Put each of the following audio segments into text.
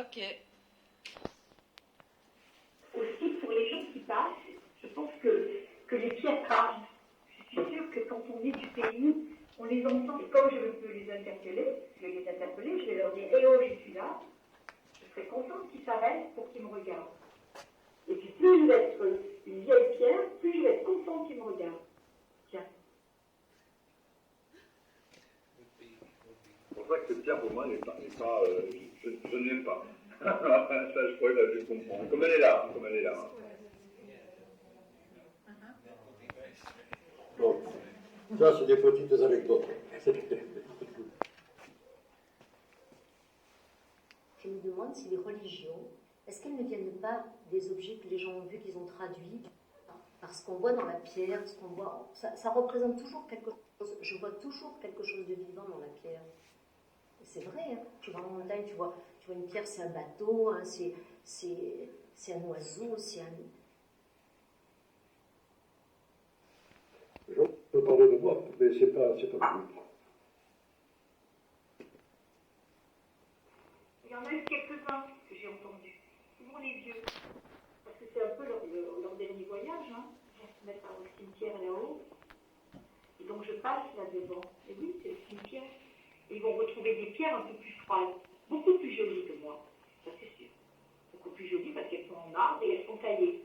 Ok. Aussi, pour les gens qui passent, je pense que les pierres parlent. Je suis sûre que quand on est du pays, on les entend. Et comme je peux les interpeller, je vais leur dire « Eh oh, je suis là », je serais contente qu'ils s'arrêtent pour qu'ils me regardent. Et puis plus je vais être une vieille pierre, plus je vais être contente qu'ils me regardent. Tiens. C'est pour ça que cette pierre, pour moi, je ne l'aime pas. Ça, je pourrais la comprendre. Comme elle est là. Bon, ça, c'est des petites anecdotes. Je me demande si les religions, est-ce qu'elles ne viennent pas des objets que les gens ont vus, qu'ils ont traduits, parce qu'on voit dans la pierre, ce qu'on voit, ça représente toujours quelque chose. Je vois toujours quelque chose de vivant dans la pierre. Et c'est vrai, hein. Tu vas en montagne, tu vois une pierre, c'est un bateau, hein, c'est un oiseau, c'est un... Je peux parler de moi, mais c'est pas public. Il y en a eu quelques-uns que j'ai entendus, souvent les vieux, parce que c'est un peu leur dernier voyage, hein. Ils vont se mettre au cimetière là-haut, et donc je passe là devant, et oui, c'est le cimetière, et ils vont retrouver des pierres un peu plus froides, beaucoup plus jolies que moi, ça c'est sûr, beaucoup plus jolies parce qu'elles sont en marbre et elles sont taillées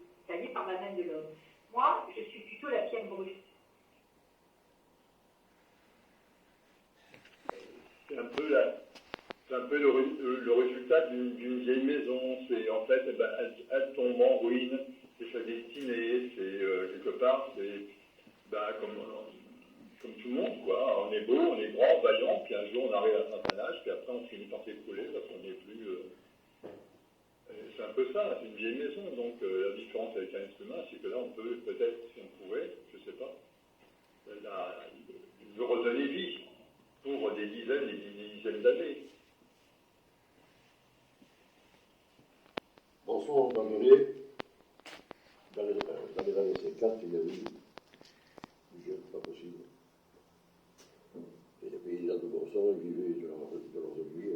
par la main de l'homme. Moi, je suis plutôt la pierre brute. C'est un peu le résultat d'une vieille maison. C'est en fait, elle tombe en ruine. C'est sa destinée. C'est quelque part, c'est comme tout le monde, quoi. On est beau, on est grand, vaillant, puis un jour on arrive à un certain âge, puis après on finit par s'écrouler parce qu'on n'est plus. C'est un peu ça. C'est une vieille maison. Donc la différence avec un être humain, c'est que là on peut peut-être, si on pouvait, je sais pas, lui redonner vie pour des dizaines et des dizaines d'années. Bonsoir, on va mener, dans les années 50, il y avait du jeune, pas possible. Et les paysans de Bonsoir, ils vivaient de leurs obliges.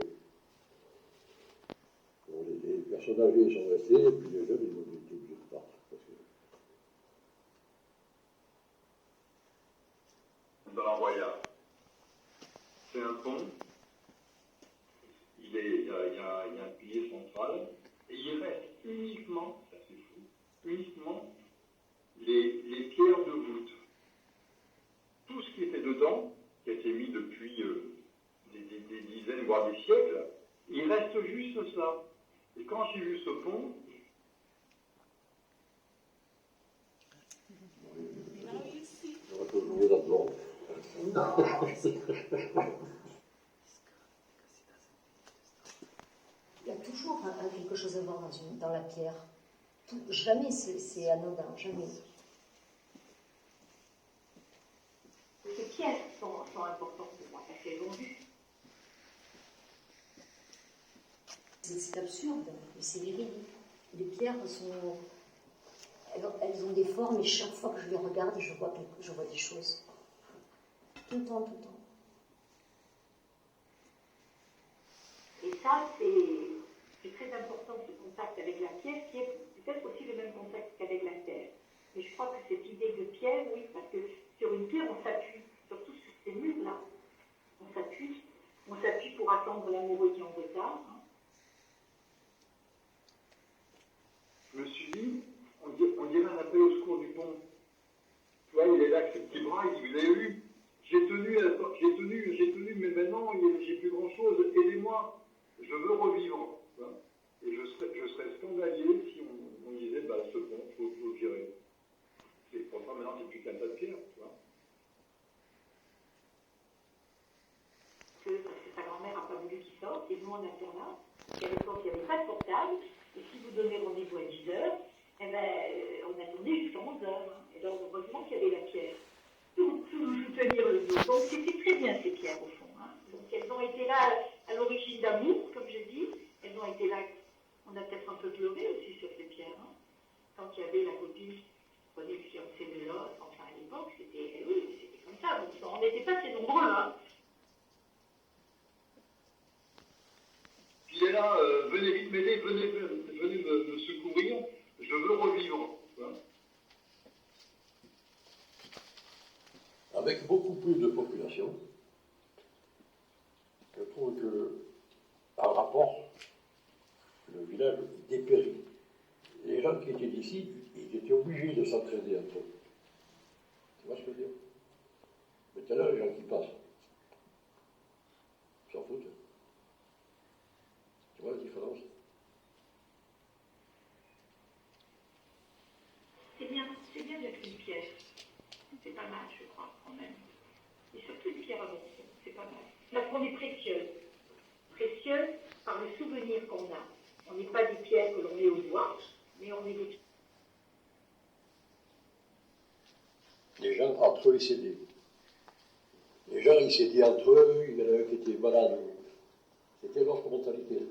Donc les personnes âgées sont restées, et puis les jeunes, ils ont été obligés de partir. Dans la Royale, c'est un pont, il y a un pilier central, et il reste uniquement, ça c'est fou, uniquement les pierres de voûte. Tout ce qui était dedans, qui a été mis depuis des dizaines, voire des siècles, il reste juste ça. Et quand j'ai vu ce pont, J'aurais pu oublier là-dedans. Il y a toujours quelque chose à voir dans la pierre. Jamais c'est anodin, jamais. Ces pierres sont importantes pour moi, parce qu'elles ont vu. C'est absurde, mais c'est véridique. Les pierres elles ont des formes, et chaque fois que je les regarde, je vois des choses. Tout le temps. Et ça, c'est très important, ce contact avec la pierre, qui est peut-être aussi le même contact qu'avec la terre. Mais je crois que cette idée de pierre, oui, parce que sur une pierre, on s'appuie, surtout sur ces murs-là. On s'appuie pour attendre l'amoureux qui est en retard. Hein. je me suis dit, on dirait un appel au secours du pont. Tu vois, il est là avec ses petits bras, il dit, vous avez vu, j'ai tenu, mais maintenant, j'ai plus grand-chose, aidez-moi, je veux revivre. Tu vois. Et je serais scandalisé si on disait, ce pont, il faut le virer. Pour ça, maintenant, c'est plus qu'un tas de pierre, tu vois. Parce que sa grand-mère n'a pas voulu qu'il sorte, et nous en internat, et à l'époque, il n'y avait pas de portable, et si vous donnez rendez-vous à 10h, on attendait jusqu'à 11h. Et donc, heureusement qu'il y avait la pierre. Tout soutenir le dos. Donc, c'était très bien, ces pierres, au fond. Hein. Donc, elles ont été là à l'origine d'amour, comme je dis. Elles ont été là, on a peut-être un peu pleuré aussi sur ces pierres. Hein. Quand il y avait la copine qui prenait le fiancé de l'autre, enfin, à l'époque, c'était comme ça. Donc, on n'était pas très nombreux, hein. Puis il est là, là, venez vite m'aider, venez me secourir, je veux revivre. Tu vois. Avec beaucoup plus de population, je trouve que, par rapport, le village dépérit. Les gens qui étaient d'ici, ils étaient obligés de s'entraider entre eux. Tu vois ce que je veux dire? Maintenant, les gens qui passent, ils s'en foutent. Tu vois la différence? C'est bien d'être une pierre. C'est pas mal, je crois, quand même. Et surtout une pierre à montrer, c'est pas mal. Parce qu'on est précieux. Précieux par le souvenir qu'on a. On n'est pas des pierres que l'on met au doigt, mais on est des... Les gens, entre eux, ils s'aidaient. Les gens, ils s'aidaient entre eux, il y en a un qui était malade. C'était l'autre mentalité.